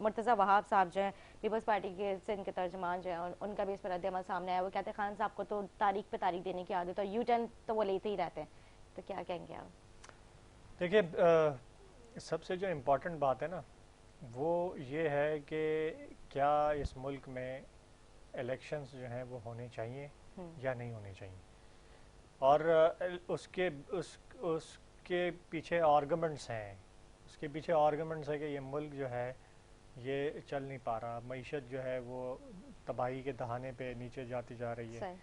مرتضی وہاب صاحب جو ہیں پیپلز پارٹی کے سندھ کے ترجمان جو ہیں ان کا بھی اس پر رد عمل سامنے آیا. وہ کہتے ہیں خان صاحب کو تو تاریخ پہ تاریخ دینے کی عادت ہے, یو ٹرن تو وہ لیتے ہی رہتے ہیں, تو کیا کہیں گے آپ؟ دیکھیے سب سے جو امپورٹنٹ بات ہے نا وہ یہ ہے کہ کیا اس ملک میں الیکشنز جو ہیں وہ ہونے چاہیے یا نہیں ہونے چاہیے, اور اس کے پیچھے آرگومنٹس ہیں, اس کے پیچھے آرگومنٹس ہے کہ یہ ملک جو ہے یہ چل نہیں پا رہا, معیشت جو ہے وہ تباہی کے دہانے پہ نیچے جاتی جا رہی ہے,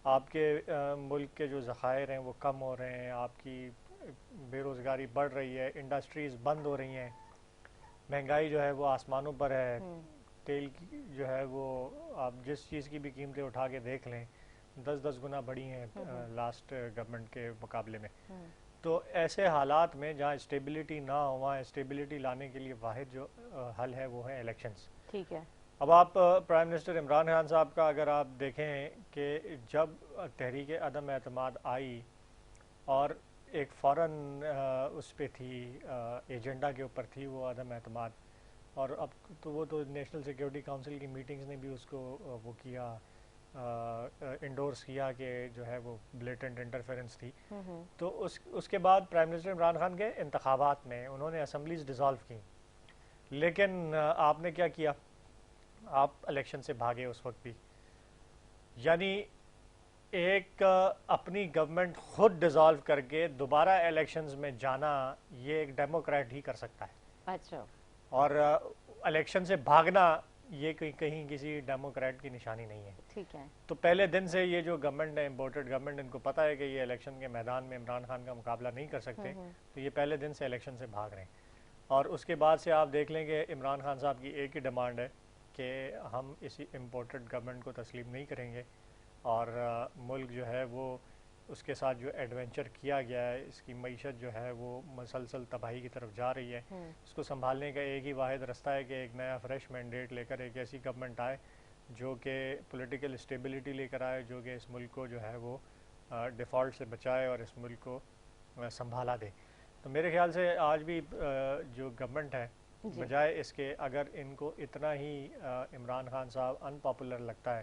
آپ کے ملک کے جو ذخائر ہیں وہ کم ہو رہے ہیں, آپ کی بے روزگاری بڑھ رہی ہے, انڈسٹریز بند ہو رہی ہیں, مہنگائی جو ہے وہ آسمانوں پر ہے, تیل کی جو ہے وہ آپ جس چیز کی بھی قیمتیں اٹھا کے دیکھ لیں 10 گنا بڑھی ہیں لاسٹ گورنمنٹ کے مقابلے میں. تو ایسے حالات میں جہاں اسٹیبلٹی نہ ہو وہاں اسٹیبلٹی لانے کے لیے واحد جو حل ہے وہ ہے الیکشنز. ٹھیک ہے. اب آپ پرائم منسٹر عمران خان صاحب کا اگر آپ دیکھیں کہ جب تحریک عدم اعتماد آئی اور ایک فوراً اس پہ تھی ایجنڈا کے اوپر تھی وہ عدم اعتماد, اور اب تو وہ تو نیشنل سیکیورٹی کونسل کی میٹنگز نے بھی اس کو وہ کیا انڈورس کیا کہ جو ہے وہ بلیٹنٹ انٹرفیرنس تھی. تو اس کے بعد پرائم منسٹر عمران خان کے انتخابات میں انہوں نے اسمبلیز ڈیزالو کی, لیکن آپ نے کیا کیا, آپ الیکشن سے بھاگے اس وقت بھی. یعنی ایک اپنی گورنمنٹ خود ڈیزالو کر کے دوبارہ الیکشنز میں جانا یہ ایک ڈیموکریٹ ہی کر سکتا ہے. اچھا. اور الیکشن سے بھاگنا یہ کہیں کسی ڈیموکریٹ کی نشانی نہیں ہے. ٹھیک ہے. تو پہلے دن سے یہ جو گورنمنٹ ہے امپورٹڈ گورنمنٹ, ان کو پتہ ہے کہ یہ الیکشن کے میدان میں عمران خان کا مقابلہ نہیں کر سکتے, تو یہ پہلے دن سے الیکشن سے بھاگ رہے ہیں. اور اس کے بعد سے آپ دیکھ لیں کہ عمران خان صاحب کی ایک ہی ڈیمانڈ ہے کہ ہم اسی امپورٹڈ گورنمنٹ کو تسلیم نہیں کریں گے, اور ملک جو ہے وہ اس کے ساتھ جو ایڈونچر کیا گیا ہے, اس کی معیشت جو ہے وہ مسلسل تباہی کی طرف جا رہی ہے, اس کو سنبھالنے کا ایک ہی واحد رستہ ہے کہ ایک نیا فریش مینڈیٹ لے کر ایک ایسی گورنمنٹ آئے جو کہ پولیٹیکل اسٹیبلٹی لے کر آئے, جو کہ اس ملک کو جو ہے وہ ڈیفالٹ سے بچائے اور اس ملک کو سنبھالا دے. تو میرے خیال سے آج بھی جو گورنمنٹ ہے بجائے اس کے, اگر ان کو اتنا ہی عمران خان صاحب ان پاپولر لگتا ہے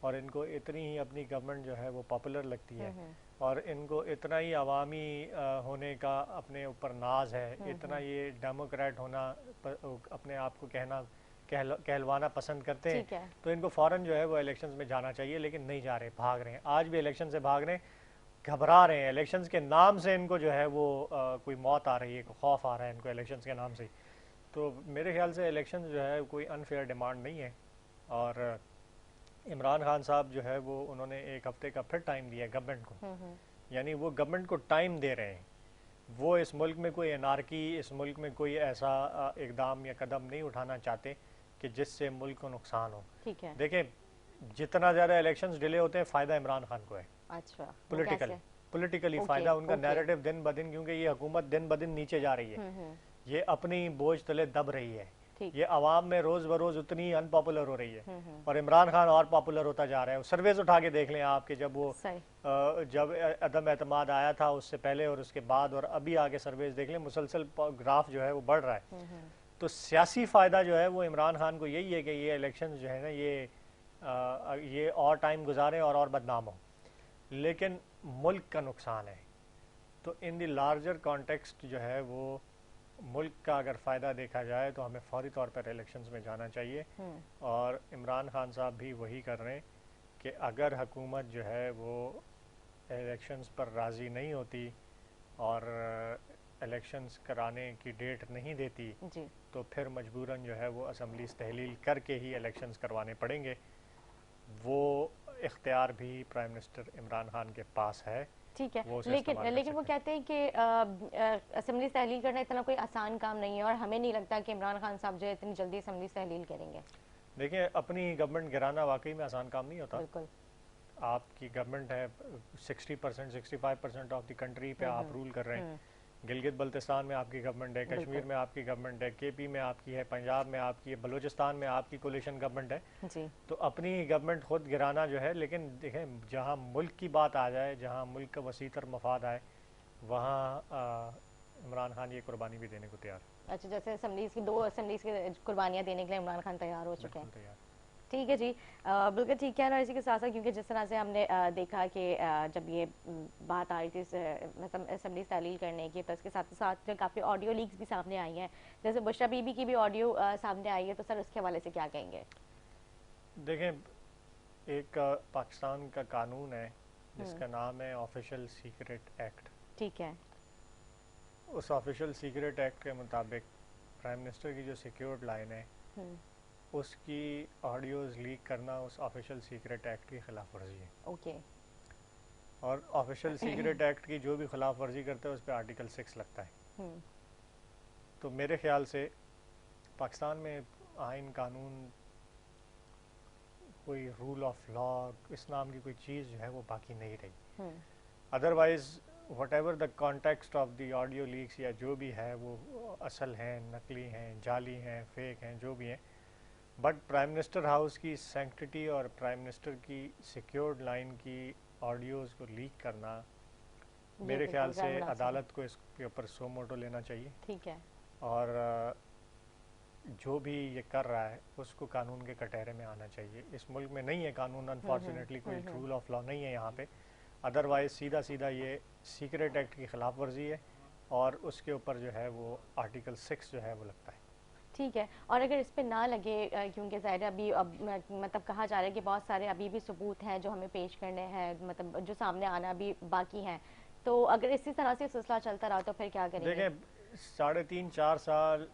اور ان کو اتنی ہی اپنی گورنمنٹ جو ہے وہ پاپولر لگتی ہے اور ان کو اتنا ہی عوامی ہونے کا اپنے اوپر ناز ہے, اتنا یہ ڈیموکریٹ ہونا اپنے آپ کو کہلوانا پسند کرتے ہیں, تو ان کو فوراً جو ہے وہ الیکشنز میں جانا چاہیے, لیکن نہیں جا رہے, بھاگ رہے ہیں. آج بھی الیکشن سے بھاگ رہے ہیں, گھبرا رہے ہیں. الیکشنز کے نام سے ان کو جو ہے وہ کوئی موت آ رہی ہے, کوئی خوف آ رہا ہے ان کو الیکشنز کے نام سے. تو میرے خیال سے الیکشن جو ہے کوئی انفیئر ڈیمانڈ نہیں ہے, اور عمران خان صاحب جو ہے وہ انہوں نے ایک ہفتے کا پھر ٹائم دیا گورنمنٹ کو, یعنی وہ گورنمنٹ کو ٹائم دے رہے ہیں. وہ اس ملک میں کوئی انارکی, اس ملک میں کوئی ایسا اقدام یا قدم نہیں اٹھانا چاہتے کہ جس سے ملک کو نقصان ہو. دیکھیں جتنا زیادہ الیکشنز ڈیلے ہوتے ہیں فائدہ عمران خان کو ہے. اچھا. پولیٹیکلی فائدہ ان کا نیریٹو دن بدن, کیونکہ یہ حکومت دن بدن نیچے جا رہی ہے, یہ اپنی بوجھ تلے دب رہی ہے, یہ عوام میں روز بروز اتنی ان پاپولر ہو رہی ہے, اور عمران خان اور پاپولر ہوتا جا رہا ہے. سرویز اٹھا کے دیکھ لیں آپ کہ جب عدم اعتماد آیا تھا اس سے پہلے اور اس کے بعد, اور ابھی آگے سرویز دیکھ لیں, مسلسل گراف جو ہے وہ بڑھ رہا ہے. تو سیاسی فائدہ جو ہے وہ عمران خان کو یہی ہے کہ یہ الیکشن جو ہے نا یہ اور ٹائم گزاریں اور بدنام ہو, لیکن ملک کا نقصان ہے. تو ان دی لارجر کانٹیکسٹ جو ہے وہ ملک کا اگر فائدہ دیکھا جائے تو ہمیں فوری طور پر الیکشنز میں جانا چاہیے, اور عمران خان صاحب بھی وہی کر رہے ہیں کہ اگر حکومت جو ہے وہ الیکشنز پر راضی نہیں ہوتی اور الیکشنز کرانے کی ڈیٹ نہیں دیتی تو پھر مجبوراً جو ہے وہ اسمبلیز تحلیل کر کے ہی الیکشنز کروانے پڑیں گے. وہ اختیار بھی پرائم منسٹر عمران خان کے پاس ہے. ٹھیک ہے, لیکن وہ کہتے ہیں کہ اسمبلیز تحلیل کرنا اتنا کوئی آسان کام نہیں ہے, اور ہمیں نہیں لگتا کہ عمران خان صاحب جو ہے اتنی جلدی اسمبلیز تحلیل کریں گے. دیکھیں اپنی گورنمنٹ گرانا واقعی میں آسان کام نہیں ہوتا. بالکل. آپ کی گورنمنٹ ہے 60% 65% آف دی کنٹری پہ آپ رول کر رہے ہیں. گلگت بلتستان میں آپ کی گورنمنٹ ہے, کشمیر میں آپ کی گورنمنٹ ہے, کے پی میں آپ کی ہے, پنجاب میں آپ کی ہے, بلوچستان میں آپ کی کولیشن گورنمنٹ ہے. تو اپنی گورنمنٹ خود گرانا جو ہے, لیکن دیکھیں جہاں ملک کی بات آ جائے, جہاں ملک کا وسیع تر مفاد آئے, وہاں عمران خان یہ قربانی بھی دینے کو تیار ہے. اچھا جیسے اسمبلیز کی 2 اسمبلیز کی قربانیاں دینے کے لیے عمران خان تیار ہو چکے ہیں. تیار. ٹھیک ہے جی بالکل ٹھیک ہے. اور اسی کے ساتھ ساتھ کیونکہ جس طرح سے ہم نے دیکھا کہ جب یہ بات آ رہی تھی مطلب اسمبلیز تعلیل کرنے کی تو اس کے ساتھ ساتھ کافی آڈیو لیکس بھی سامنے آئی ہیں, جیسے بشرا بی بی کی بھی آڈیو سامنے آئی ہے, تو سر اس کے حوالے سے کیا کہیں گے؟ دیکھیں ایک پاکستان کا قانون ہے جس کا نام ہے آفیشیل سیکرٹ ایکٹ. ٹھیک ہے. اس آفیشیل سیکرٹ ایکٹ کے مطابق پرائم منسٹر کی جو سیکیورڈ لائن ہے اس کی آڈیوز لیک کرنا اس آفیشیل سیکرٹ ایکٹ کی خلاف ورزی ہے. اوکے. اور آفیشیل سیکرٹ ایکٹ کی جو بھی خلاف ورزی کرتا ہے اس پہ آرٹیکل 6 لگتا ہے. تو میرے خیال سے پاکستان میں آئین قانون کوئی رول آف لا اس نام کی کوئی چیز جو ہے وہ باقی نہیں رہی. Otherwise whatever the context of the audio leaks یا جو بھی ہے وہ اصل ہیں, نقلی ہیں, جعلی ہیں, فیک ہیں, جو بھی ہیں, بٹ پرائم منسٹر ہاؤس کی سینکٹیٹی اور پرائم منسٹر کی سیکیورڈ لائن کی آڈیوز کو لیک کرنا میرے خیال سے عدالت کو اس کے اوپر سو موٹو لینا چاہیے. ٹھیک ہے. اور جو بھی یہ کر رہا ہے اس کو قانون کے کٹہرے میں آنا چاہیے. اس ملک میں نہیں ہے قانون, انفارچونیٹلی کوئی رول آف لا نہیں ہے یہاں پہ. ادروائز سیدھا سیدھا یہ سیکرٹ ایکٹ کی خلاف ورزی ہے اور اس کے اوپر جو ہے وہ آرٹیکل 6 جو ہے وہ لگتا ہے. ٹھیک ہے. اور اگر اس پہ نہ لگے کیونکہ ظاہر ابھی مطلب کہا جا رہا ہے کہ بہت سارے ابھی بھی ثبوت ہیں جو ہمیں پیش کرنے ہیں, مطلب جو سامنے آنا بھی باقی ہیں, تو اگر اسی طرح سے سلسلہ چلتا رہا تو پھر کیا کریں گے؟ دیکھیں 3.5-4 سال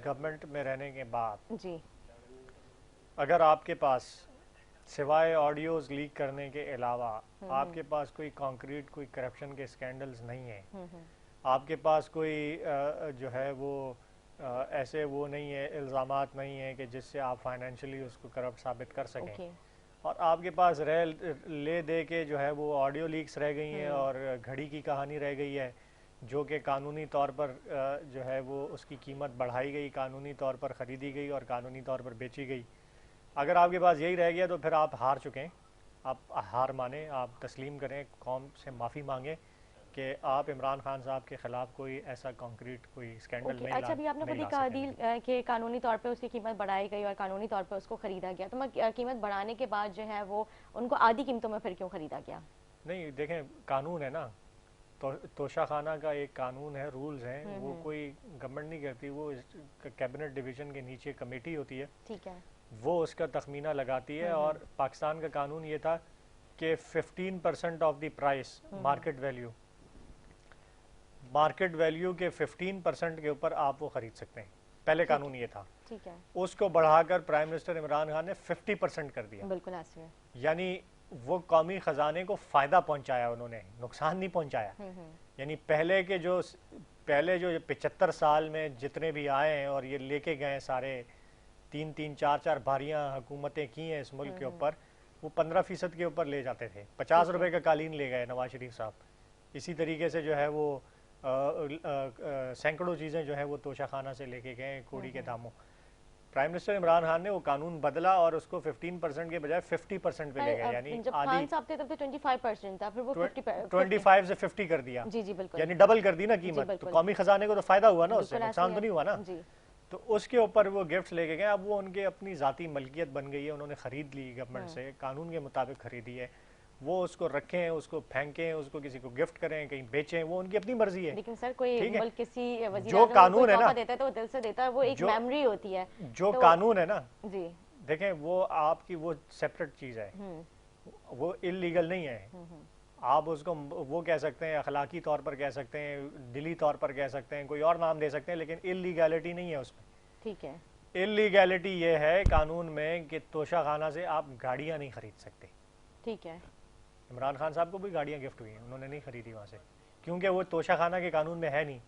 گورنمنٹ میں رہنے کے بعد جی اگر آپ کے پاس سوائے آڈیوز لیک کرنے کے علاوہ آپ کے پاس کوئی کانکریٹ کوئی کرپشن کے اسکینڈلز نہیں ہیں, آپ کے پاس کوئی جو ہے وہ ایسے وہ نہیں ہے, الزامات نہیں ہیں کہ جس سے آپ فائنینشلی اس کو کرپٹ ثابت کر سکیں, اور آپ کے پاس لے دے کے جو ہے وہ آڈیو لیکس رہ گئی ہیں اور گھڑی کی کہانی رہ گئی ہے جو کہ قانونی طور پر جو ہے وہ اس کی قیمت بڑھائی گئی, قانونی طور پر خریدی گئی اور قانونی طور پر بیچی گئی. اگر آپ کے پاس یہی رہ گیا تو پھر آپ ہار چکے ہیں. آپ ہار مانیں, آپ تسلیم کریں, قوم سے معافی مانگیں کہ آپ عمران خان صاحب کے خلاف کوئی ایسا کانکریٹ کوئی اسکینڈل نہیں لا سکتے. اچھا ابھی آپ نے خود ہی کہا دیل کہ قانونی طور پہ اس کی قیمت بڑھائی گئی اور قانونی طور پہ اس کو خریدا گیا, تو میں قیمت بڑھانے کے بعد جو ہے وہ ان کو آدھی قیمتوں میں پھر کیوں خریدا گیا؟ نہیں دیکھیں قانون ہے نا, توشہ خانہ کا ایک قانون ہے, رولز ہیں, وہ کوئی گورنمنٹ نہیں کرتی, وہ کیبنٹ ڈویژن کے نیچے کمیٹی ہوتی ہے. ٹھیک ہے. وہ اس کا تخمینہ لگاتی ہے اور پاکستان کا قانون یہ تھا کہ 15% of the price market value کے 15% کے اوپر آپ وہ خرید سکتے ہیں. پہلے قانون یہ تھا. ٹھیک ہے. اس کو بڑھا کر پرائم منسٹر عمران خان نے 50% کر دیا. بالکل ایسے. یعنی وہ قومی خزانے کو فائدہ پہنچایا, انہوں نے نقصان نہیں پہنچایا. یعنی پہلے 75 سال میں جتنے بھی آئے ہیں اور یہ لے کے گئے سارے 3 4 بھاریاں حکومتیں کی ہیں اس ملک کے اوپر, وہ 15% کے اوپر لے جاتے تھے. 50 روپے کا قالین لے گئے نواز شریف صاحب. اسی طریقے سے جو ہے وہ سینکڑوں چیزیں جو ہے وہ توشہ خانہ سے لے کے گئے کوڑی کے داموں. پرائم منسٹر عمران خان نے وہ قانون بدلا اور اس کو 15% کے بجائے 50% پہ لے گئے. یعنی جب خان صاحب تھے تب تو 25% تھا, پھر وہ 25 سے 50 کر دیا. جی جی بالکل, یعنی ڈبل کر دی نا قیمت. تو قومی خزانے کو تو فائدہ ہوا نا, اس سے نقصان تو نہیں ہوا نا. تو اس کے اوپر وہ گفٹس لے کے گئے. اب وہ ان کے اپنی ذاتی ملکیت بن گئی ہے, انہوں نے خرید لی گورنمنٹ سے, قانون کے مطابق خریدی ہے. وہ اس کو رکھیں, اس کو پھینکیں, اس کو کسی کو گفٹ کریں, کہیں بیچیں, وہ ان کی اپنی مرضی ہے. لیکن سر کوئی ملک کسی وزیر جو قانون ہے نا دیتا ہے تو وہ دل سے دیتا ہے, وہ ایک میموری ہوتی ہے. جو قانون ہے نا جی دیکھیں وہ آپ کی وہ سیپریٹ چیز ہے, وہ اللیگل نہیں ہے. آپ اس کو وہ کہہ سکتے ہیں, اخلاقی طور پر کہہ سکتے ہیں, دلی طور پر کہہ سکتے ہیں, کوئی اور نام دے سکتے ہیں, لیکن اللیگیلٹی نہیں ہے اس میں. ٹھیک ہے. اللیگیلٹی یہ ہے قانون میں کہ توشہ خانہ سے آپ گاڑیاں نہیں خرید سکتے. ٹھیک ہے. عمران خان صاحب کو بھی گاڑیاں گفٹ ہوئی ہیں, انہوں نے نہیں خریدی وہاں سے, کیونکہ وہ توشہ خانہ کے قانون میں ہے نہیں.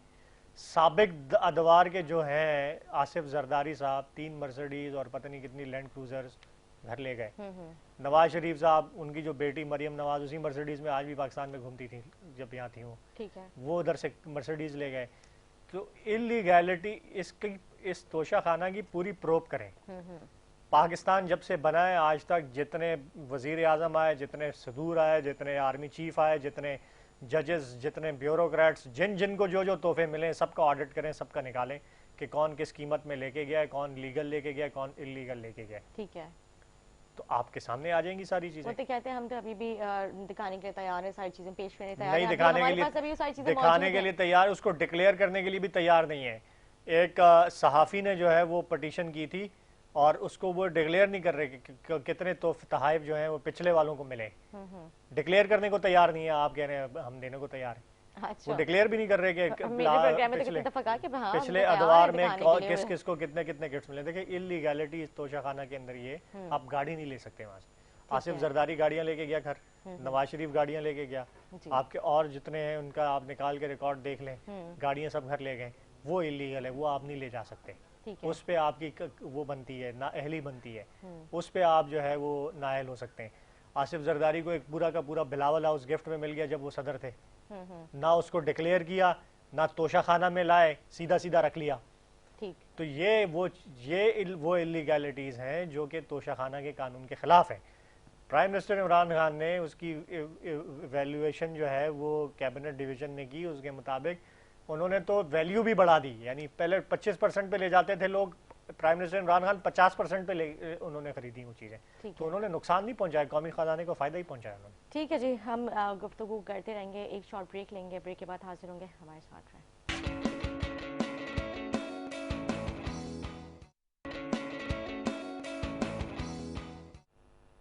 سابق ادوار کے جو ہیں آصف زرداری صاحب 3 مرسیڈیز اور پتہ نہیں کتنی لینڈ کروزرز گھر لے گئے. نواز شریف صاحب, ان کی جو بیٹی مریم نواز اسی مرسیڈیز میں آج بھی پاکستان میں گھومتی تھی جب یہاں تھی وہ ادھر سے مرسیڈیز لے گئے. تو اللیگیلٹی اس توشہ خانہ کی پوری پروب کریں. پاکستان جب سے بنا ہے آج تک جتنے وزیر اعظم آئے, جتنے صدور آئے, جتنے آرمی چیف آئے, جتنے ججز, جتنے بیوروکریٹس, جن کو جو تحفے ملے سب کا آڈٹ کریں, سب کا نکالیں کہ کون کس قیمت میں لے کے گیا ہے, کون لیگل لے کے گیا ہے, کون انلیگل لے کے گیا ہے. ٹھیک ہے, تو آپ کے سامنے آ جائیں گی ساری چیزیں. وہ تو کہتے ہیں ہم تو ابھی بھی دکھانے کے لیے تیار ہیں, ساری چیزیں پیش کرنے تیار نہیں ہیں, دکھانے کے ہمارے لیے, پاس ابھی ساری چیزیں دکھانے موجود کے ہیں. لیے تیار, اس کو ڈکلیئر کرنے کے لیے بھی تیار نہیں ہے. ایک صحافی نے جو ہے وہ پٹیشن کی تھی اور اس کو وہ ڈکلیئر نہیں کر رہے کہ کتنے تحائف جو ہیں وہ پچھلے والوں کو ملے. ڈکلیئر کرنے کو تیار نہیں ہے, آپ کہہ رہے ہیں ہم دینے کو تیار ہیں. اچھا, وہ ڈکلیئر بھی نہیں کر رہے کہ میرے پروگرام میں تو کتنے دفعہ کہا کہ ہاں پچھلے ادوار میں کس کس کو کتنے کتنے گفٹس ملے. دیکھیں انلیگیلٹی توشہ خانہ کے اندر یہ آپ گاڑی نہیں لے سکتے وہاں سے. آصف زرداری گاڑیاں لے کے گیا گھر, نواز شریف گاڑیاں لے کے گیا, آپ کے اور جتنے ہیں ان کا آپ نکال کے ریکارڈ دیکھ لیں, گاڑیاں سب گھر لے گئے. وہ انلیگل ہے, وہ آپ نہیں لے جا سکتے. اس پہ آپ کی وہ بنتی ہے, نااہلی بنتی ہے, اس پہ آپ جو ہے وہ نااہل ہو سکتے ہیں. آصف زرداری کو ایک پورا کا پورا بلاول ہاؤس گفٹ میں مل گیا جب وہ صدر تھے, نہ اس کو ڈکلیئر کیا, نہ توشہ خانہ میں لائے, سیدھا سیدھا رکھ لیا. تو یہ وہ انلیگیلٹیز ہیں جو کہ توشہ خانہ کے قانون کے خلاف ہیں. پرائم منسٹر عمران خان نے اس کی ایویلویشن جو ہے وہ کیبنٹ ڈویژن نے کی, اس کے مطابق انہوں نے تو ویلیو بھی بڑھا دی. یعنی پہلے 25% پہ لے جاتے تھے لوگ, پرائم منسٹر عمران خان 50% پہ انہوں نے خریدی وہ چیزیں. تو انہوں نے نقصان نہیں پہنچایا, قومی خزانے کو فائدہ ہی پہنچایا انہوں نے. ٹھیک ہے جی, ہم گفتگو کرتے رہیں گے, ایک شارٹ بریک لیں گے, بریک کے بعد حاضر ہوں گے, ہمارے ساتھ رہیں.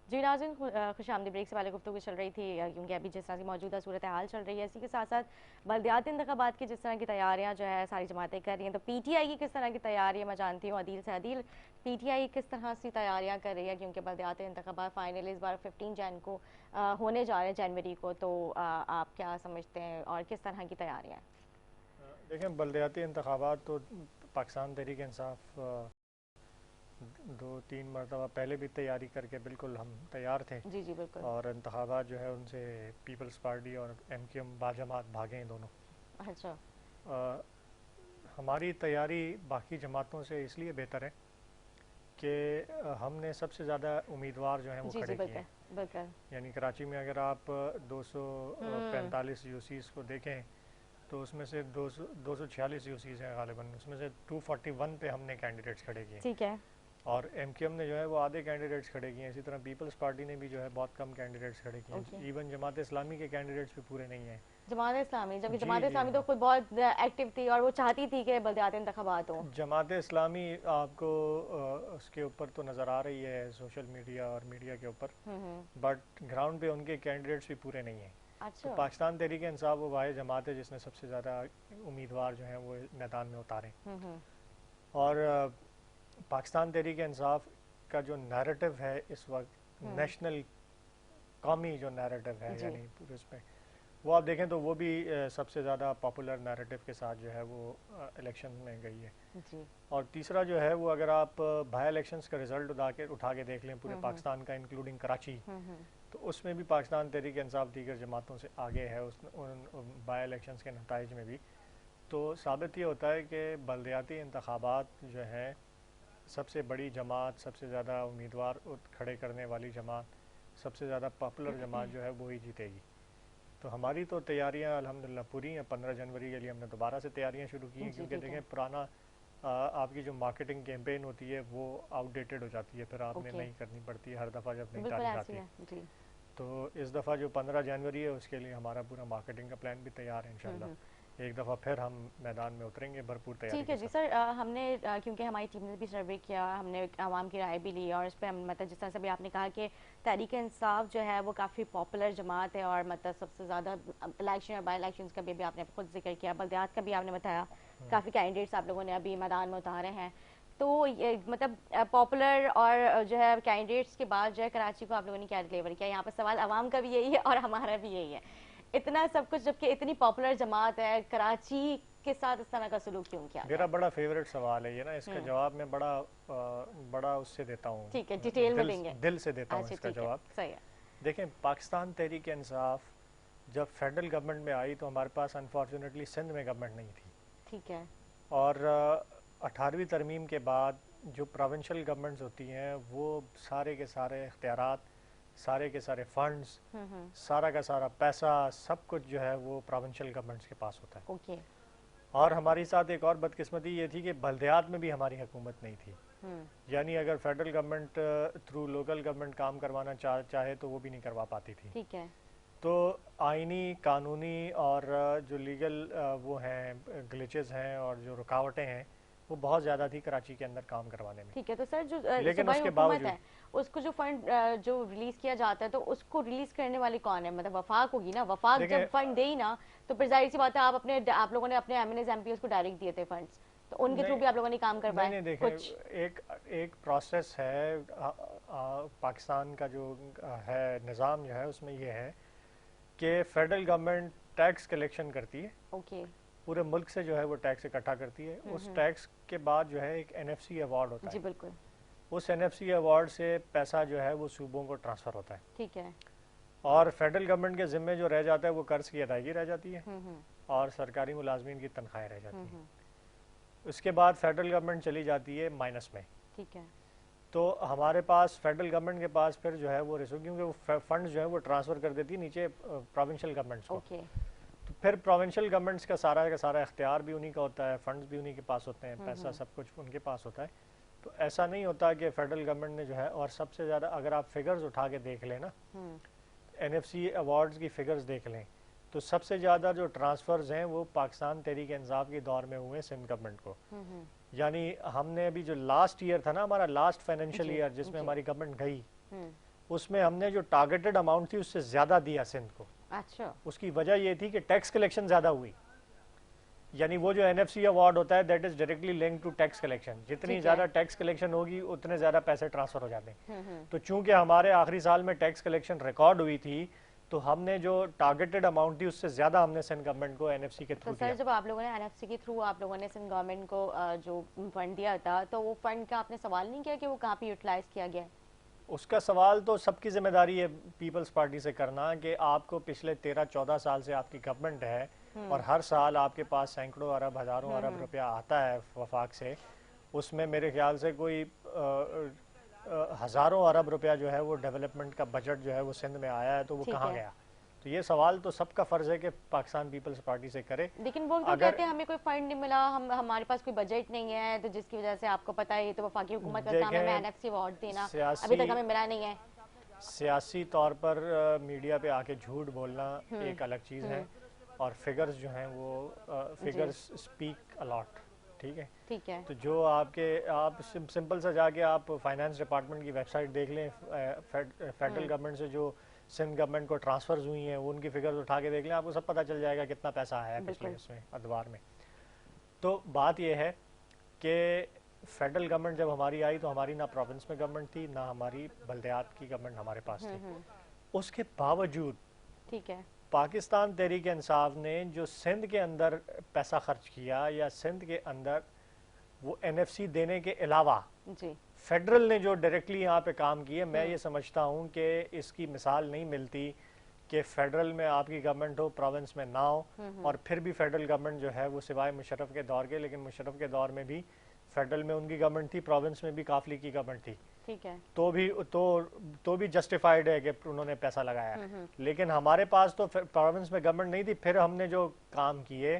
جی ناظرین, خوش آمدید. بریک سے پہلے گفتگو چل رہی تھی کیونکہ ابھی جس طرح کی موجودہ صورتحال چل رہی ہے, اسی کے ساتھ ساتھ بلدیاتی انتخابات کی جس طرح کی تیاریاں جو ہے ساری جماعتیں کر رہی ہیں, تو پی ٹی آئی کی کس طرح کی تیاری ہے میں جانتی ہوں عدیل سے. عدیل, پی ٹی آئی کس طرح سے تیاریاں کر رہی ہے, کیونکہ بلدیاتی انتخابات فائنلی اس بار 15 جن کو ہونے جا رہے ہیں, جنوری کو, تو آپ کیا سمجھتے ہیں اور کس طرح کی تیاریاں ہیں؟ دیکھیں, بلدیاتی انتخابات تو پاکستان تحریک انصاف 2-3 مرتبہ پہلے بھی تیاری کر کے بالکل ہم تیار تھے. جی جی بالکل. اور انتخابات جو ہے ان سے پیپلز پارٹی اور ایم کیو ایم باجماعت بھاگے ہیں دونوں. اچھا. ہماری تیاری باقی جماعتوں سے اس لیے بہتر ہے کہ ہم نے سب سے زیادہ امیدوار جو ہیں وہ کھڑے کیے ہیں. یعنی کراچی میں اگر آپ 245 یو سیز کو دیکھیں تو اس میں سے 246 یو سیز ہیں غالباً, اس میں سے 241 پہ ہم نے کینڈیڈیٹس کھڑے کیے ہیں. ٹھیک ہے. اور ایم کیو ایم نے جو ہے وہ آدھے کینڈیڈیٹس کھڑے کیے ہیں. اسی طرح پیپلز پارٹی نے بھی جو ہے بہت کم کینڈیڈیٹس کھڑے کیے ہیں. ایون جماعت اسلامی کے کینڈیڈیٹس بھی پورے نہیں ہیں. جماعت اسلامی, جبکہ جماعت اسلامی تو خود بہت ایکٹیو تھی اور وہ چاہتی تھی کہ بلدیاتی انتخابات ہوں. جماعت اسلامی آپ کو اس کے اوپر تو نظر آ رہی ہے سوشل میڈیا اور میڈیا کے اوپر, بٹ گراؤنڈ پہ ان کے کینڈیڈیٹس بھی پورے نہیں ہیں. تو پاکستان تحریک انصاف وہ واحد جماعت ہے جس نے سب سے زیادہ امیدوار جو ہیں وہ میدان میں اتارے. اور پاکستان تحریک انصاف کا جو نیریٹو ہے اس وقت, نیشنل قومی جو نیریٹو ہے, یعنی پورے اس میں وہ آپ دیکھیں تو وہ بھی سب سے زیادہ پاپولر نیریٹو کے ساتھ جو ہے وہ الیکشن میں گئی ہے. اور تیسرا جو ہے وہ اگر آپ بائی الیکشنز کا رزلٹ اٹھا کے دیکھ لیں پورے پاکستان کا انکلوڈنگ کراچی, تو اس میں بھی پاکستان تحریک انصاف دیگر جماعتوں سے آگے ہے ان بائی الیکشنز کے نتائج میں بھی. تو ثابت یہ ہوتا ہے کہ بلدیاتی انتخابات جو ہیں سب سے بڑی جماعت, سب سے زیادہ امیدوار کھڑے کرنے والی جماعت, سب سے زیادہ پاپولر جماعت جو ہے وہی جیتے گی. تو ہماری تو تیاریاں الحمدللہ پوری ہیں. 15 جنوری کے لیے ہم نے دوبارہ سے تیاریاں شروع کی ہیں, کیونکہ دیکھیں پرانا آپ کی جو مارکیٹنگ کیمپین ہوتی ہے وہ آؤٹ ڈیٹڈ ہو جاتی ہے, پھر آپ نے نہیں کرنی پڑتی ہے ہر دفعہ جب نئی تاریخ آتی ہے. تو اس دفعہ جو 15 جنوری ہے اس کے لیے ہمارا پورا مارکیٹنگ کا پلان بھی تیار ہے. انشاءاللہ ایک دفعہ پھر ہم میدان میں اتریں گے بھرپور تیاری. ٹھیک ہے جی سر, ہم نے کیونکہ ہماری ٹیم نے بھی سروے کیا, ہم نے عوام کی رائے بھی لی, اور اس پہ ہم مطلب جس طرح سے بھی آپ نے کہا کہ تحریک انصاف جو ہے وہ کافی پاپولر جماعت ہے, اور مطلب سب سے زیادہ الیکشن اور بائی الیکشنز کا بھی آپ نے خود ذکر کیا, بلدیات کا بھی آپ نے بتایا, کافی کینڈیڈیٹس آپ لوگوں نے ابھی میدان میں اتارے ہیں. تو یہ مطلب پاپولر اور جو ہے کینڈیڈیٹس کے بعد جو ہے کراچی کو آپ لوگوں نے کیا ڈلیور کیا؟ یہاں پر سوال عوام کا بھی یہی ہے اور ہمارا بھی یہی ہے. اتنا سب کچھ جبکہ اتنی پاپولر جماعت ہے, کراچی کے ساتھ اس طرح کا سلوک کیوں کیا؟ میرا بڑا فیوریٹ سوال ہے یہ نا, اس کا جواب میں بڑا اس سے دیتا ہوں. ٹھیک ہے, ڈیٹیل میں دیں گے, دل سے دیتا ہوں اس کا جواب. صحیح ہے. دیکھیں, پاکستان تحریک انصاف جب فیڈرل گورنمنٹ میں آئی تو ہمارے پاس انفارچونیٹلی سندھ میں گورنمنٹ نہیں تھی. ٹھیک ہے. اور 18ویں ترمیم کے بعد جو پروونشل گورنمنٹس ہوتی ہیں وہ سارے کے سارے اختیارات, سارے کے سارے فنڈز, سارا کا سارا پیسہ, سب کچھ جو ہے وہ پروونشل گورنمنٹس کے پاس ہوتا ہے. اور ہماری ساتھ ایک اور بدقسمتی یہ تھی کہ بلدیات میں بھی ہماری حکومت نہیں تھی. یعنی اگر federal government through local government کام کروانا چاہے تو وہ بھی نہیں کروا پاتی تھی. ٹھیک ہے. تو آئینی قانونی اور جو لیگل وہ ہیں گلیچز ہیں اور جو رکاوٹیں ہیں وہ بہت زیادہ تھی کراچی کے اندر کام کروانے میں. ٹھیک ہے. تو سر جو لیکن اس صوبائی کے حکومت ہے باوجود اس کو جو فنڈ جو ریلیز کیا جاتا ہے تو اس کو ریلیز کرنے والی کون ہے؟ مطلب وفاق ہوگی نا. وفاق جب فنڈ دے ہی نا تو پھر ظاہر سی بات ہے آپ لوگوں نے اپنے M N As M P S کو ڈائریکٹ دیے تھے فنڈس, تو ان کے تھرو بھی آپ لوگوں نے کام کروائے. نہیں دیکھیں ایک پروسیس ہے پاکستان کا جو ہے نظام جو ہے اس میں یہ ہے کہ فیڈرل گورنمنٹ ٹیکس کلیکشن کرتی ہے. اوکے. پورے ملک سے جو ہے وہ ٹیکس اکٹھا کرتی ہے. اس ٹیکس کے بعد جو ہے ایک این ایف سی ایوارڈ ہوتا ہے. جی بالکل. اس این ایف سی ایوارڈ سے پیسہ جو ہے وہ صوبوں کو ٹرانسفر ہوتا ہے. ٹھیک ہے. اور فیڈرل گورنمنٹ کے ذمے جو رہ جاتا ہے وہ قرض کی ادائیگی رہ جاتی ہے اور سرکاری ملازمین کی تنخواہیں رہ جاتی ہیں. اس کے بعد فیڈرل گورنمنٹ چلی جاتی ہے مائنس میں. ٹھیک ہے. تو ہمارے پاس فیڈرل گورنمنٹ کے پاس پھر جو ہے وہ کیونکہ وہ فنڈ جو ہے وہ ٹرانسفر کر دیتی ہے نیچے پروونشل گورنمنٹس کو. تو پھر پروونشل گورنمنٹس کا سارا اختیار بھی انہی کا ہوتا ہے, فنڈز بھی انہی کے پاس ہوتے ہیں, پیسہ سب کچھ ان کے پاس ہوتا ہے. تو ایسا نہیں ہوتا کہ فیڈرل گورنمنٹ نے جو ہے, اور سب سے زیادہ اگر آپ فگرز اٹھا کے دیکھ لیں نا این ایف سی ایوارڈز کی فگرز دیکھ لیں تو سب سے زیادہ جو ٹرانسفرز ہیں وہ پاکستان تحریک انصاف کے دور میں ہوئے سندھ گورنمنٹ کو. یعنی ہم نے ابھی جو لاسٹ ایئر تھا نا ہمارا لاسٹ فائنینشیل ایئر جس میں ہماری گورنمنٹ گئی, اس میں ہم نے جو ٹارگیٹڈ اماؤنٹ تھی اس سے زیادہ دیا سندھ کو. اچھا. اس کی وجہ یہ تھی کہ ٹیکس کلیکشن زیادہ ہوئی. یعنی وہ جو این ایف سی ایوارڈ ہوتا ہے that is directly link to tax collection. جتنی زیادہ ٹیکس کلیکشن ہوگی اتنے زیادہ پیسے ٹرانسفر ہو جاتے ہیں. تو چونکہ ہمارے آخری سال میں ٹیکس کلیکشن ریکارڈ ہوئی تھی تو ہم نے جو ٹارگیٹڈ اماؤنٹ تھی اس سے زیادہ ہم نے سندھ گورنمنٹ کو این ایف سی کے تھرو دیا. سر جب آپ لوگوں نے این ایف سی کے تھرو آپ لوگوں نے سندھ گورنمنٹ کو جو فنڈ دیا تھا تو وہ فنڈ کا آپ نے سوال نہیں کیا کہ وہ کہاں پہ یوٹیلائز کیا گیا ہے؟ اس کا سوال تو سب کی ذمہ داری ہے پیپلز پارٹی سے کرنا کہ آپ کو پچھلے 13-14 سال سے آپ کی گورنمنٹ ہے اور ہر سال آپ کے پاس سینکڑوں ارب ہزاروں ارب روپیہ آتا ہے وفاق سے. اس میں میرے خیال سے کوئی ہزاروں ارب روپیہ جو ہے وہ ڈیولپمنٹ کا بجٹ جو ہے وہ سندھ میں آیا ہے, تو وہ کہاں گیا؟ تو یہ سوال تو سب کا فرض ہے کہ پاکستان پیپلز پارٹی سے کرے. لیکن وہ تو کہتے ہیں ہمیں کوئی فنڈ نہیں ملا, ہمارے پاس کوئی بجٹ نہیں ہے, تو جس کی وجہ سے آپ کو پتہ ہے یہ تو وفاقی حکومت کا کام ہے ہمیں این ایف سی ایوارڈ دینا, ابھی تک ہمیں ملا نہیں ہے. سیاسی طور پر میڈیا پہ آ کے جھوٹ بولنا ایک الگ چیز ہے, اور فگرز جو ہیں وہ فگرز اسپیک الاٹ. ٹھیک ہے. ٹھیک ہے. تو جو آپ سمپل سا جا کے آپ فائنانس ڈپارٹمنٹ کی ویب سائٹ دیکھ لیں, فیڈرل گورنمنٹ سے جو سندھ گورنمنٹ کو ٹرانسفرز ہوئی ہیں وہ ان کی فگرز اٹھا کے دیکھ لیں, آپ کو سب پتہ چل جائے گا کتنا پیسہ آیا ہے پچھلے اس میں ادوار میں. تو بات یہ ہے کہ فیڈرل گورنمنٹ جب ہماری آئی تو ہماری نہ پروونس میں گورنمنٹ تھی نہ ہماری بلدیات کی گورنمنٹ ہمارے پاس تھی. اس کے باوجود ٹھیک ہے پاکستان تحریک انصاف نے جو سندھ کے اندر پیسہ خرچ کیا یا سندھ کے اندر وہ این ایف سی دینے کے علاوہ فیڈرل نے جو ڈائریکٹلی یہاں پہ کام کیے, میں یہ سمجھتا ہوں کہ اس کی مثال نہیں ملتی کہ فیڈرل میں آپ کی گورنمنٹ ہو پروونس میں نہ ہو. اور پھر بھی فیڈرل گورنمنٹ جو ہے وہ سوائے مشرف کے دور کے, لیکن مشرف کے دور میں بھی فیڈرل میں ان کی گورنمنٹ تھی, پروونس میں بھی کافلی کی گورنمنٹ تھی. ٹھیک ہے. تو بھی جسٹیفائڈ ہے کہ انہوں نے پیسہ لگایا. لیکن ہمارے پاس تو پروونس میں گورنمنٹ نہیں تھی. پھر ہم نے جو کام کیے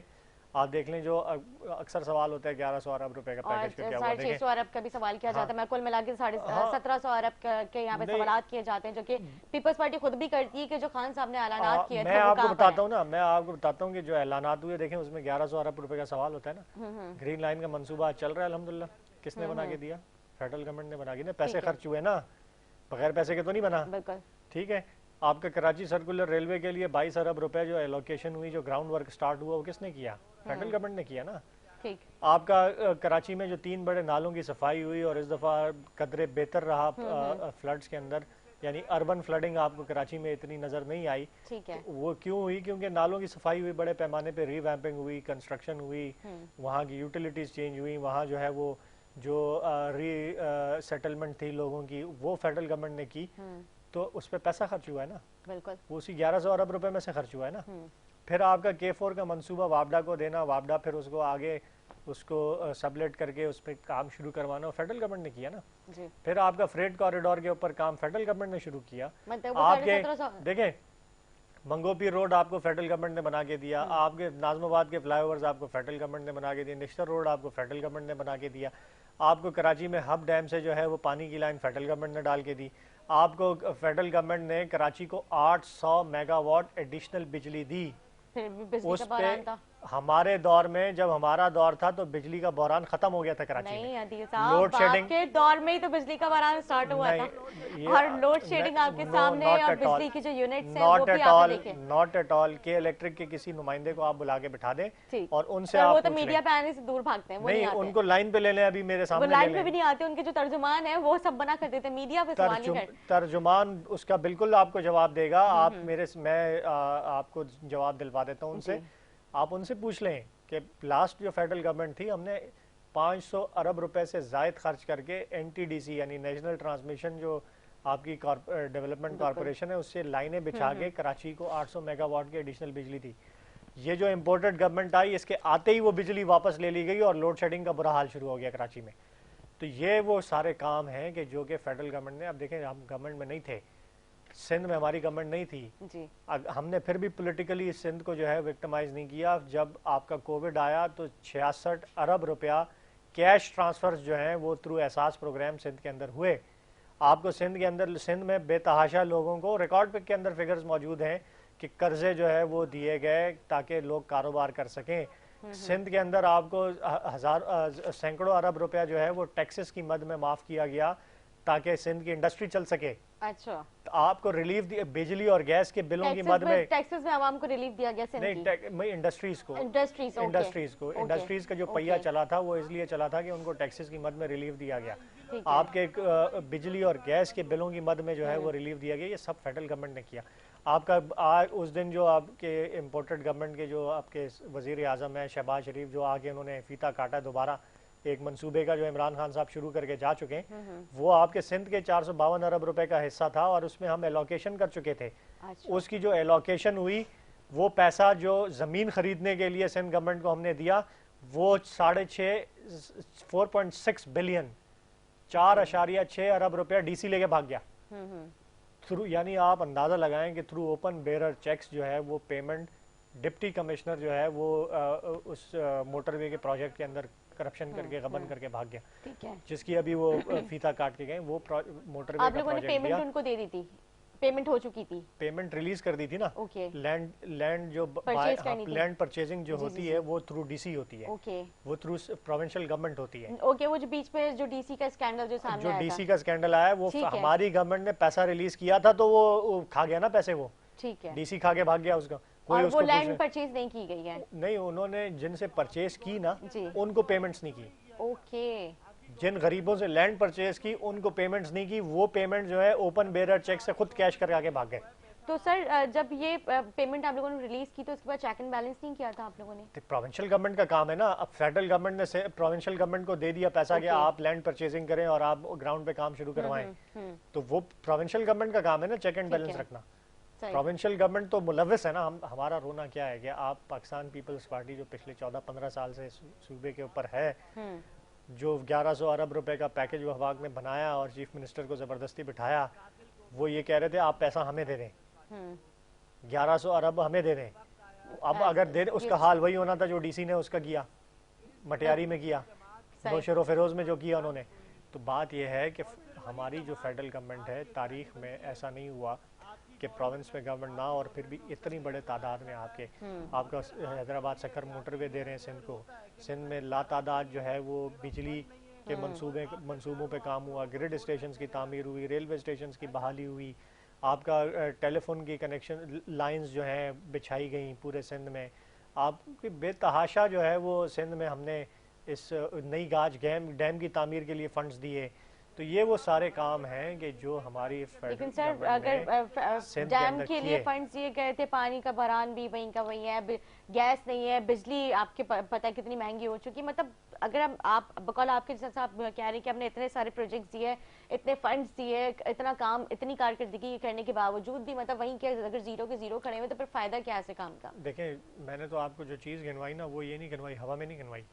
آپ دیکھ لیں, جو اکثر سوال ہوتا ہے 1100 ارب روپے کا پیکج کا کیا ہوا, 650 ارب کا بھی سوال کیا جاتا ہے, میں کل ملا کے 1750 ارب کے یہاں پہ سوالات کیے جاتے ہیں جو کہ پیپلز پارٹی خود بھی کرتی ہے کہ جو خان صاحب نے اعلانات کیے تھے. میں آپ کو بتاتا ہوں کہ جو اعلانات ہوئے دیکھیں اس میں 1100 ارب روپے کا سوال ہوتا ہے نا. گرین لائن کا منصوبہ چل رہا ہے الحمدللہ. کس نے بنا کے دیا؟ فیڈرل گورنمنٹ نے بنا کے دیا. پیسے خرچ ہوئے نا, بغیر پیسے کے تو نہیں بنا. ٹھیک ہے. آپ کا کراچی سرکولر ریلوے کے لیے 22 ارب روپے جو ایلوکیشن ہوئی, جو گراؤنڈ ورک سٹارٹ ہوا, وہ کس نے کیا؟ فیڈرل گورنمنٹ نے کیا نا. آپ کا کراچی میں جو 3 بڑے نالوں کی صفائی ہوئی اور اس دفعہ قدرے بہتر رہا فلڈز کے اندر, یعنی اربن فلڈنگ آپ کو کراچی میں اتنی نظر نہیں آئی. وہ کیوں ہوئی؟ کیونکہ نالوں کی صفائی ہوئی, بڑے پیمانے پہ ری ویمپنگ ہوئی, کنسٹرکشن ہوئی, وہاں کی یوٹیلیٹیز چینج ہوئی, وہاں جو ہے وہ جو ری سیٹلمنٹ تھی لوگوں کی وہ فیڈرل گورنمنٹ نے کی. تو اس پہ پیسہ خرچ ہوا ہے نا. بالکل. وہ اسی 1100 ارب روپے میں سے خرچ ہوا ہے نا. پھر آپ کا K4 کا منصوبہ وابڈا کو دینا, وابڈا پھر اس کو آگے اس کو سبلیٹ کر کے اس پہ کام شروع کروانا, فیڈرل گورنمنٹ نے کیا نا. پھر آپ کا فریٹ کوریڈور کے اوپر کام فیڈرل گورنمنٹ نے شروع کیا. آپ کے دیکھیں منگوپی روڈ آپ کو فیڈرل گورنمنٹ نے بنا کے دیا, آپ کے ناظم آباد کے فلائی اوورز آپ کو فیڈرل گورنمنٹ نے بنا کے دیا, نشتر روڈ آپ کو فیڈرل گورنمنٹ نے بنا کے دیا, آپ کو کراچی میں ہب ڈیم سے جو ہے وہ پانی کی لائن فیڈرل گورنمنٹ نے ڈال کے دی, آپ کو فیڈرل گورنمنٹ نے کراچی کو 800 میگا واٹ ایڈیشنل بجلی دی. پھر بھی بجلی اس کا پہ بحران تھا. ہمارے دور میں, جب ہمارا دور تھا تو بجلی کا بحران ختم ہو گیا تھا کراچی میں. نہیں عدیل صاحب, لوڈ آپ شیڈنگ کے دور میں ہی تو بجلی کا بحران سٹارٹ ہوا تھا, اور لوڈ شیڈنگ آپ کے سامنے, اور بجلی کی جو یونٹس ہیں وہ بھی آپ نے دیکھے. ناٹ ایٹ آل کے الیکٹرک کے کسی نمائندے کو آپ بلا کے بٹھا دیں اور ان سے سر آپ وہ تو پوچھ میڈیا لیں. پہ آنے سے دور بھاگتے ہیں, وہ نہیں نہیں, آتے. ان کو لائن پہ لے لیں, ابھی میرے وہ سامنے لے لائن پہ لیں. بھی نہیں آتے, ان کے جو ترجمان ہیں وہ سب بنا کر دیتے ہیں, میڈیا پہ سوال نہیں کرتے. ترجمان اس کا بالکل آپ کو جواب دے گا. آپ میں آپ کو جواب دلوا دیتا ہوں ان سے, آپ ان سے پوچھ لیں کہ لاسٹ جو فیڈرل گورنمنٹ تھی, ہم نے 500 ارب روپے سے زائد خرچ کر کے NTDC یعنی نیشنل ٹرانسمیشن جو آپ کی ڈیولپمنٹ کارپوریشن ہے, اس سے لائنیں بچھا کے کراچی کو 800 میگا واٹ کی ایڈیشنل بجلی دی. یہ جو امپورٹڈ گورنمنٹ آئی, اس کے آتے ہی وہ بجلی واپس لے لی گئی اور لوڈ شیڈنگ کا برا حال شروع ہو گیا کراچی میں. تو یہ وہ سارے کام ہیں کہ جو کہ فیڈرل گورنمنٹ نے, اب دیکھیں ہم گورنمنٹ میں نہیں تھے, سندھ میں ہماری گورنمنٹ نہیں تھی جی, ہم نے پھر بھی پولیٹیکلی سندھ کو جو ہے وکٹمائز نہیں کیا. جب آپ کا کووڈ آیا تو 66 ارب روپیہ کیش ٹرانسفرز جو ہیں وہ تھرو احساس پروگرام سندھ کے اندر ہوئے. آپ کو سندھ کے اندر, سندھ میں بے تحاشا لوگوں کو ریکارڈ کے اندر فگرز موجود ہیں کہ قرضے جو ہے وہ دیے گئے تاکہ لوگ کاروبار کر سکیں. سندھ کے اندر آپ کو سینکڑوں ارب روپیہ جو ہے وہ ٹیکسز کی مد میں معاف کیا گیا تاکہ سندھ کی انڈسٹری چل سکے. اچھا, آپ کو ریلیف بجلی اور گیس کے بلوں کی مد میں, ٹیکسز میں عوام کو ریلیف دیا گیا سندھ کی. نہیں, انڈسٹریز کو, انڈسٹریز کا جو پہیہ چلا تھا وہ اس لیے چلا تھا کہ ان کو ٹیکسز کی مد میں ریلیف دیا گیا. آپ کے بجلی اور گیس کے بلوں کی مد میں جو ہے وہ ریلیف دیا گیا. یہ سب فیڈرل گورنمنٹ نے کیا. آپ کا اس دن جو آپ کے امپورٹڈ گورنمنٹ کے جو آپ کے وزیر اعظم ہیں شہباز شریف, جو آگے انہوں نے فیتا کاٹا دوبارہ ایک منصوبے کا جو عمران خان صاحب شروع کر کے جا چکے ہیں, وہ آپ کے سندھ کے 452 ارب روپے کا حصہ تھا اور اس میں ہم ایلوکیشن کر چکے تھے. اس کی جو ایلوکیشن ہوئی, وہ پیسہ جو زمین خریدنے کے لیے سندھ گورنمنٹ کو ہم نے دیا, وہ 4.6 بلین 4.6 ارب روپیہ ڈی سی لے کے بھاگ گیا. یعنی آپ اندازہ لگائیں کہ تھرو اوپن بیرر چیکس جو ہے وہ پیمنٹ ڈپٹی کمشنر جو ہے وہ اس موٹر وے کے پروجیکٹ کے اندر کرپشن کر کے غبن کر کے بھاگ گیا, جس کی ابھی وہ فیتا کاٹ کے گئے. وہ موٹر وے کا پروجیکٹ پیمنٹ ان کو دے دی تھی, پیمنٹ ہو چکی تھی, پیمنٹ ریلیز کر دی تھی نا. لینڈ جو لینڈ پرچیزنگ جو ہوتی ہے وہ تھرو ڈی سی ہوتی ہے, وہ تھرو پروونشل گورنمنٹ ہوتی ہے. وہ جو بیچ میں جو ڈی سی کا اسکینڈل جو سامنے جو ڈی سی کا اسکینڈل آیا, وہ ہماری گورنمنٹ نے پیسہ ریلیز کیا تھا تو وہ کھا گیا نا پیسے, وہ ڈی سی کھا کے بھاگ گیا اس کا. اور وہ لینڈ پرچیز نہیں کی گئی ہے. نہیں, انہوں نے جن سے پرچیز کی نا ان کو پیمنٹس نہیں کی. اوکے, جن غریبوں سے لینڈ پرچیز کی ان کو پیمنٹس نہیں کی, وہ پیمنٹ جو ہے اوپن بیرر چیک سے خود کیش کر کے آگے بھاگ گئے. تو سر جب یہ پیمنٹ آپ لوگوں نے ریلیز کی تو اس کے بعد چیک اینڈ بیلنس نہیں کیا تھا آپ لوگوں نے؟ پروونشل گورنمنٹ کا کام ہے نا. اب فیڈرل گورنمنٹ نے پروونشل گورنمنٹ کو دے دیا پیسہ کہ آپ لینڈ پرچیزنگ کریں اور آپ گراؤنڈ پہ کام شروع کروائیں, تو وہ پروونشل گورنمنٹ کا کام ہے نا چیک اینڈ بیلنس رکھنا. پروونشل گورنمنٹ تو ملوث ہے نا. ہمارا رونا کیا ہے کہ آپ پاکستان پیپلز پارٹی جو پچھلے 14-15 سال سے صوبے کے اوپر ہے, جو 1100 ارب روپے کا پیکج وفاق نے بنایا اور چیف منسٹر کو زبردستی بٹھایا, وہ یہ کہہ رہے تھے آپ پیسہ ہمیں دے دیں, 1100 ارب ہمیں دے دیں. اب اگر دے دیں, اس کا حال وہی ہونا تھا جو ڈی سی نے اس کا کیا, مٹیاری میں کیا, نوشہر و فیروز میں جو کیا انہوں نے. تو بات یہ ہے کہ ہماری جو فیڈرل گورنمنٹ ہے, تاریخ میں ایسا نہیں ہوا کہ پروونس میں گورنمنٹ نہ, اور پھر بھی اتنی بڑے تعداد میں آپ کا حیدرآباد سکر موٹر وے دے رہے ہیں سندھ کو. سندھ میں لا تعداد جو ہے وہ بجلی کے منصوبوں پہ کام ہوا, گرڈ اسٹیشنز کی تعمیر ہوئی, ریلوے اسٹیشنز کی بحالی ہوئی, آپ کا ٹیلی فون کی کنیکشن لائنز جو ہیں بچھائی گئیں پورے سندھ میں. آپ کی بے تحاشا جو ہے وہ سندھ میں ہم نے اس نئی گاج ڈیم کی تعمیر کے لیے فنڈز دیے. تو یہ وہ سارے کام ہیں کہ جو ہماری لیکن سر اگر ڈیم کے لیے فنڈز دیے گئے تھے, پانی کا بحران بھی وہیں کا وہیں ہے, گیس نہیں ہے, بجلی آپ کے پتہ ہے کتنی مہنگی ہو چکی. مطلب اگر آپ بقول آپ کے جیسا آپ کہہ رہے ہیں کہ ہم نے اتنے سارے پروجیکٹس دیے, اتنے فنڈز دیے, اتنا کام, اتنی کارکردگی کرنے کے باوجود بھی مطلب وہیں کے اگر زیرو کے زیرو کھڑے ہوئے تو پھر فائدہ کیا ہے ایسے کام کا؟ دیکھیں, میں نے تو آپ کو جو چیز گنوائی نا وہ یہ نہیں گنوائی, ہوا میں نہیں گنوائی.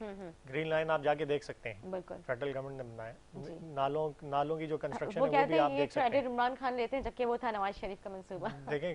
گرین لائن آپ جا کے دیکھ سکتے ہیں, بالکل فیڈرل گورنمنٹ نے بنایا. نالوں کی جو کنسٹرکشن ہے وہ بھی آپ دیکھ سکتے ہیں. کریڈٹ عمران خان لیتے ہیں جبکہ وہ تھا نواز شریف کا منصوبہ. دیکھیں